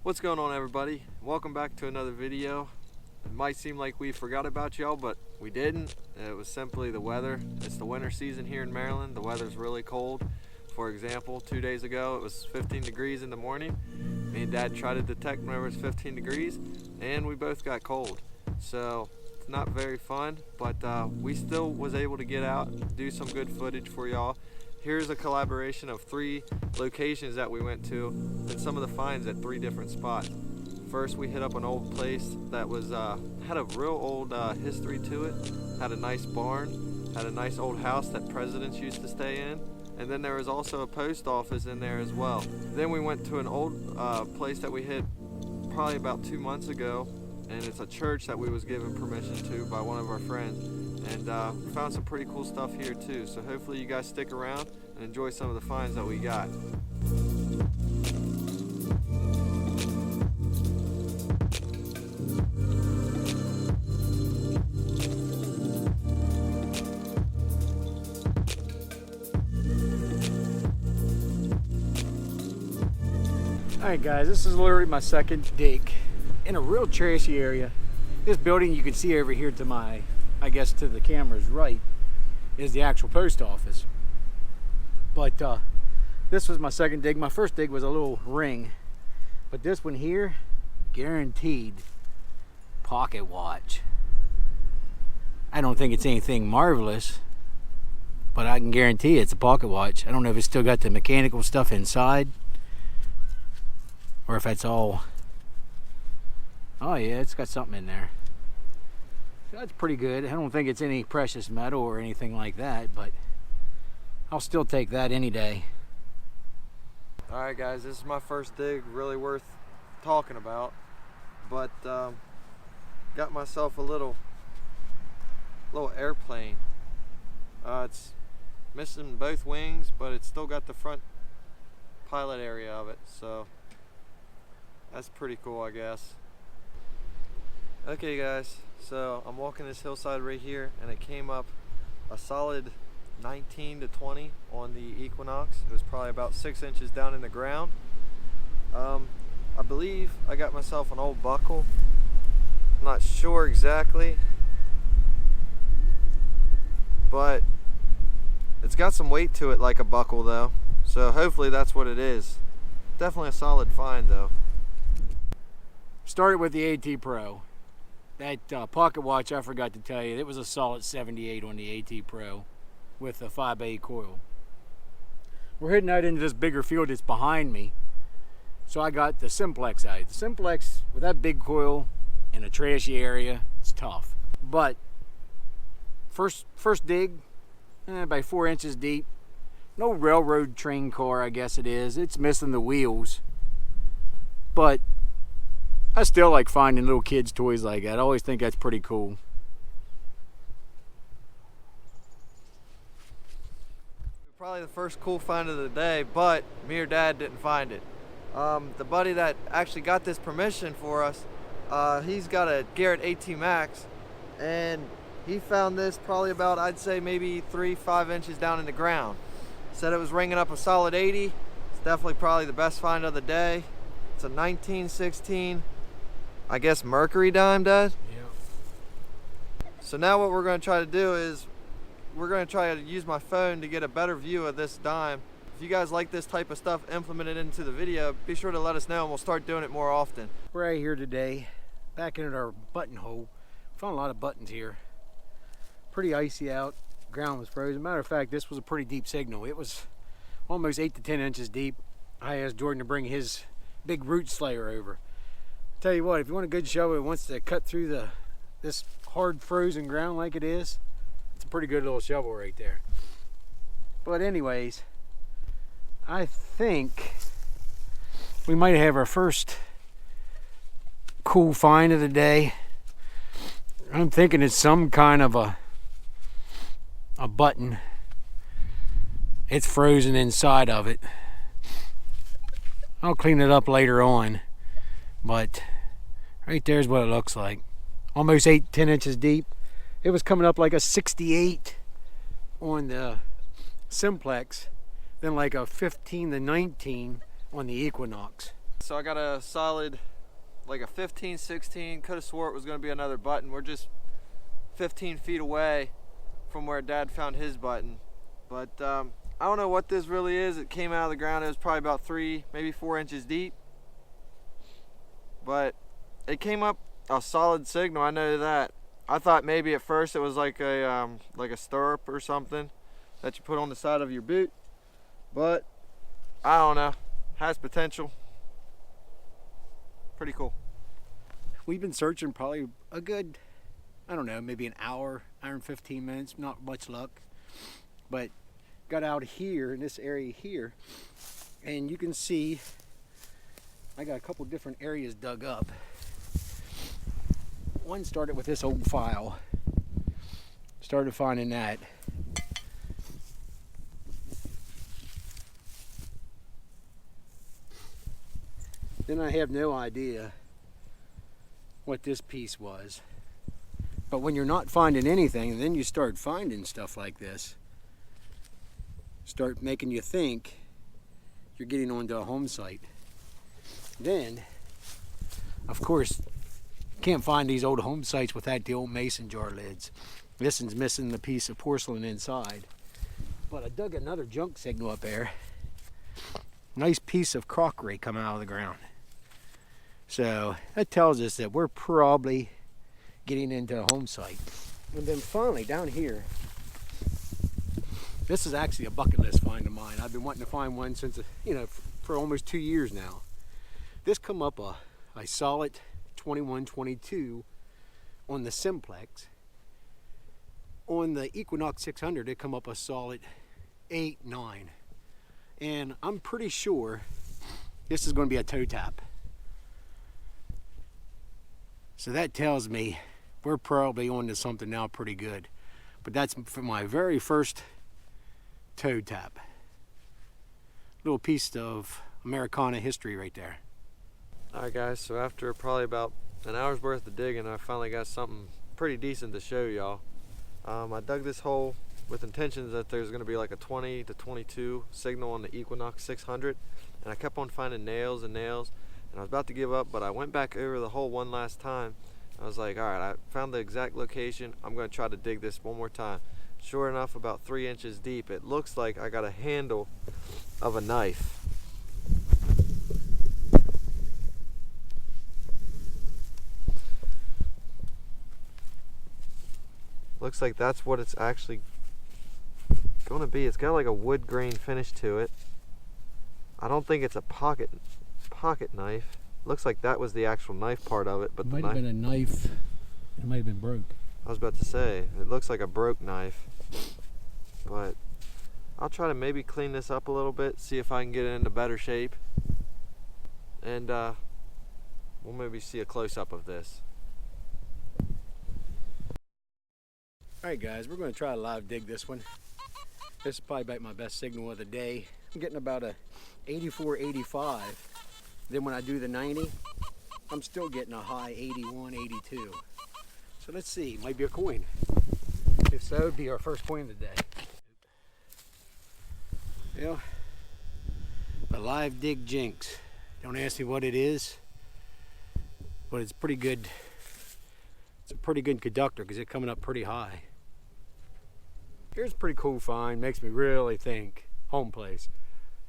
What's going on, everybody? Welcome back to another video. It might seem like we forgot about y'all, but we didn't. It was simply the weather. It's the winter season here in Maryland. The weather's really cold. For example, 2 days ago it was 15 degrees in the morning. Me and Dad tried to detect whenever it's 15 degrees and we both got cold. So it's not very fun, but we still was able to get out and do some good footage for y'all. Here's a collaboration of 3 locations that we went to and some of the finds at 3 different spots. First, we hit up an old place that was had a real old history to it. Had a nice barn, had a nice old house that presidents used to stay in, and then there was also a post office in there as well. Then we went to an old place that we hit probably about 2 months ago, and it's a church that we was given permission to by one of our friends. And we found some pretty cool stuff here too, so hopefully you guys stick around and enjoy some of the finds that we got. Alright guys, this is literally my second dig in a real trashy area. This building you can see over here to my, I guess to the camera's right, is the actual post office. But this was my second dig. My first dig was a little ring, but this one here, guaranteed pocket watch. I don't think it's anything marvelous, but I can guarantee it's a pocket watch. I don't know if it's still got the mechanical stuff inside, or if that's all. Oh yeah, it's got something in there. That's pretty good. I don't think it's any precious metal or anything like that, but I'll still take that any day. Alright guys, this is my first dig, really worth talking about. But got myself a little airplane. It's missing both wings, but it's still got the front pilot area of it, so that's pretty cool, I guess. Okay guys, so I'm walking this hillside right here and it came up a solid 19 to 20 on the Equinox. It was probably about 6 inches down in the ground. I believe I got myself an old buckle. I'm not sure exactly, but it's got some weight to it like a buckle though, so hopefully that's what it is. Definitely a solid find though. Started with the AT Pro. That pocket watch, I forgot to tell you, it was a solid 78 on the AT Pro with a 5A coil. We're heading out into this bigger field that's behind me, so I got the Simplex out. The Simplex, with that big coil in a trashy area, it's tough. But first dig, about 4 inches deep. No railroad train car, I guess it is. It's missing the wheels, but I still like finding little kids' toys like that. I always think that's pretty cool. Probably the first cool find of the day, but me or Dad didn't find it. The buddy that actually got this permission for us, he's got a Garrett AT Max, and he found this probably about, I'd say maybe 3-5 inches down in the ground. Said it was ringing up a solid 80. It's definitely probably the best find of the day. It's a 1916, I guess, mercury dime, Dad? Yeah. So now what we're going to try to do is we're going to try to use my phone to get a better view of this dime. If you guys like this type of stuff implemented into the video, be sure to let us know and we'll start doing it more often. We're out here today, back in our buttonhole. Found a lot of buttons here. Pretty icy out. Ground was frozen. Matter of fact, this was a pretty deep signal. It was almost 8 to 10 inches deep. I asked Jordan to bring his big root slayer over. Tell you what, if you want a good show that wants to cut through this hard frozen ground like it is, it's a pretty good little shovel right there. But anyways, I think we might have our first cool find of the day. I'm thinking it's some kind of a button. It's frozen inside of it. I'll clean it up later on, but right there's what it looks like. Almost 8-10 inches deep. It was coming up like a 68 on the Simplex, then like a 15 to 19 on the Equinox. So I got a solid, like a 15, 16, could have swore it was gonna be another button. We're just 15 feet away from where Dad found his button. But I don't know what this really is. It came out of the ground. It was probably about 3, maybe 4 inches deep. But it came up a solid signal, I know that. I thought maybe at first it was like a stirrup or something that you put on the side of your boot. But I don't know. Has potential. Pretty cool. We've been searching probably a good, I don't know, maybe an hour and 15 minutes, not much luck. But got out here in this area here, and you can see I got a couple different areas dug up. One started with this old file. Started finding that. Then I have no idea what this piece was. But when you're not finding anything, then you start finding stuff like this. Start making you think you're getting onto a home site. Then, of course, can't find these old home sites without the old mason jar lids. This one's missing the piece of porcelain inside. But I dug another junk signal up there. Nice piece of crockery coming out of the ground. So that tells us that we're probably getting into a home site. And then finally down here, this is actually a bucket list find of mine. I've been wanting to find one since, for almost 2 years now. This come up a solid 21-22 on the Simplex. On the Equinox 600, it come up a solid 8-9. And I'm pretty sure this is going to be a toe tap. So that tells me we're probably on to something now pretty good. But that's for my very first toe tap. Little piece of Americana history right there. Alright guys, so after probably about an hour's worth of digging, I finally got something pretty decent to show y'all. I dug this hole with intentions that there's going to be like a 20 to 22 signal on the Equinox 600, and I kept on finding nails and nails, and I was about to give up, but I went back over the hole one last time. I was like, alright, I found the exact location. I'm going to try to dig this one more time. Sure enough, about 3 inches deep, it looks like I got a handle of a knife. Looks like that's what it's actually going to be. It's got like a wood grain finish to it. I don't think it's a pocket knife. Looks like that was the actual knife part of it, but it might have been a knife. It might have been broke. I was about to say, it looks like a broke knife, but I'll try to maybe clean this up a little bit, see if I can get it into better shape, and we'll maybe see a close-up of this. Alright guys, we're going to try to live dig this one. This is probably about my best signal of the day. I'm getting about a 84, 85. Then when I do the 90, I'm still getting a high 81, 82. So let's see, might be a coin. If so, it'd be our first coin of the day. Yeah, the live dig jinx. Don't ask me what it is, but it's pretty good. It's a pretty good conductor because it's coming up pretty high. Here's a pretty cool find, makes me really think home place.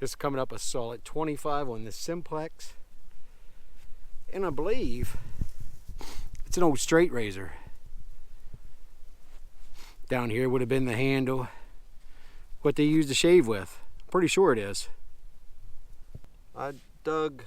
This is coming up a solid 25 on the Simplex. And I believe it's an old straight razor. Down here would have been the handle, what they used to shave with. Pretty sure it is. I dug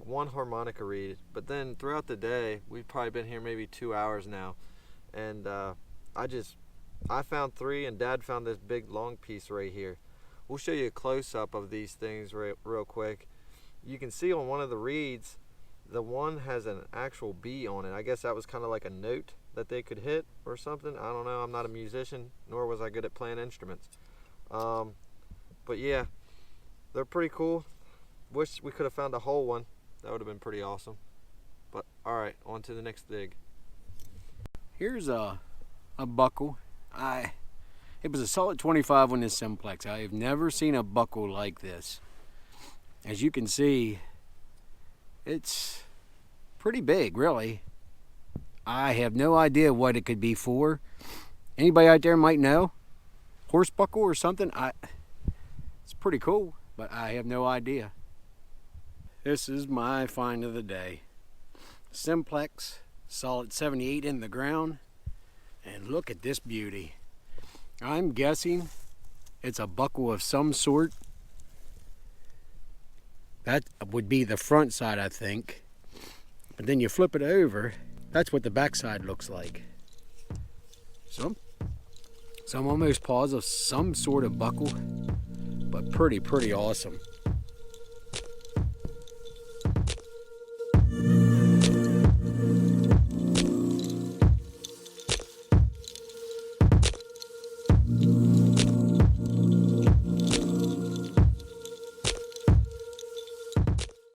one harmonica reed, but then throughout the day, we've probably been here maybe 2 hours now, and I found 3, and Dad found this big long piece right here. We'll show you a close-up of these things real quick. You can see on one of the reeds, the one has an actual B on it. I guess that was kind of like a note that they could hit or something. I don't know. I'm not a musician, nor was I good at playing instruments. But yeah, they're pretty cool. Wish we could have found a whole one. That would have been pretty awesome. But all right, on to the next dig. Here's a buckle. It was a solid 25 on this Simplex. I have never seen a buckle like this. As you can see, it's pretty big, really. I have no idea what it could be for. Anybody out there might know? Horse buckle or something? It's pretty cool, but I have no idea. This is my find of the day. Simplex, solid 78 in the ground. And look at this beauty. I'm guessing it's a buckle of some sort. That would be the front side, I think. But then you flip it over, that's what the back side looks like. So I'm almost positive some sort of buckle, but pretty awesome.